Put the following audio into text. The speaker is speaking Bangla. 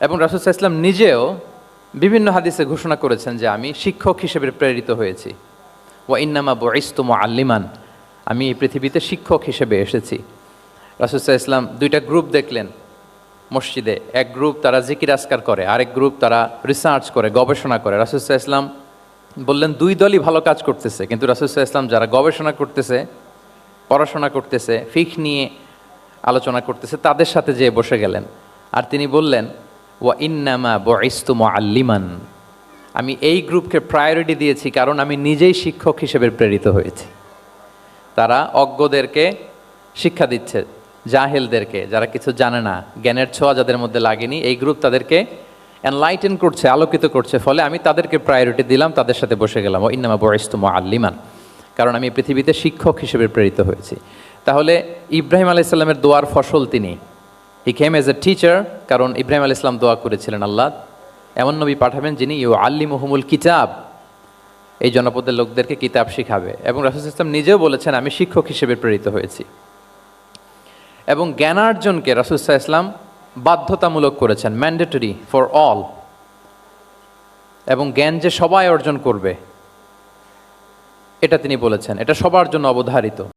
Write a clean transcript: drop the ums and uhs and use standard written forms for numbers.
এবং রাসূল সাল্লাল্লাহু আলাইহি ওয়াসাল্লাম নিজেও বিভিন্ন হাদিসে ঘোষণা করেছেন যে আমি শিক্ষক হিসেবে প্রেরিত হয়েছি। ওয়া ইন্নামা বুইসতু মুআল্লিমান, আমি এই পৃথিবীতে শিক্ষক হিসেবে এসেছি। রাসূল সাল্লাল্লাহু আলাইহি ওয়াসাল্লাম দুইটা গ্রুপ দেখলেন মসজিদে, এক গ্রুপ তারা জিকির আজকার করে, আরেক গ্রুপ তারা রিসার্চ করে, গবেষণা করে। রাসূল সাল্লাল্লাহু আলাইহি ওয়াসাল্লাম বললেন দুই দলই ভালো কাজ করতেছে, কিন্তু রাসূল সাল্লাল্লাহু আলাইহি ওয়াসাল্লাম যারা গবেষণা করতেছে, পড়াশোনা করতেছে, ফিকহ নিয়ে আলোচনা করতেছে, তাদের সাথে যেয়ে বসে গেলেন। আর তিনি বললেন ওয়া ইন্নামা বুইসতু মুআল্লিমান, আমি এই গ্রুপকে প্রায়োরিটি দিয়েছি কারণ আমি নিজেই শিক্ষক হিসেবে প্রেরিত হয়েছি। তারা অজ্ঞদেরকে শিক্ষা দিচ্ছে, জাহেলদেরকে, যারা কিছু জানে না, জ্ঞানের ছোঁয়া যাদের মধ্যে লাগেনি, এই গ্রুপ তাদেরকে এনলাইটেন করছে, আলোকিত করছে, ফলে আমি তাদেরকে প্রায়োরিটি দিলাম, তাদের সাথে বসে গেলাম। ও ইন্নামা বুইসতু মুআল্লিমান, কারণ আমি পৃথিবীতে শিক্ষক হিসেবে প্রেরিত হয়েছি। তাহলে ইব্রাহিম আলাইহিস সালামের দোয়ার ফসল তিনি, হি কেম এজ এ টিচার, কারণ ইব্রাহিম আলাইহিস সালাম দোয়া করেছিলেন আল্লাহ এমন নবী পাঠাবেন যিনি ইউআল্লিমুহুমুল কিতাব, এই জনপদের লোকদেরকে কিতাব শিখাবে। এবং রাসূল সাল্লাল্লাহু আলাইহি ওয়াসাল্লাম নিজেও বলেছেন আমি শিক্ষক হিসেবে প্রেরিত হয়েছি। এবং জ্ঞানার্জনকে রাসূল সাল্লাল্লাহু আলাইহি ওয়াসাল্লাম বাধ্যতামূলক করেছেন, ম্যান্ডেটরি ফর অল। এবং জ্ঞান যে সবাই অর্জন করবে এটা তিনি বলেছেন, এটা সবার জন্য অবধারিত।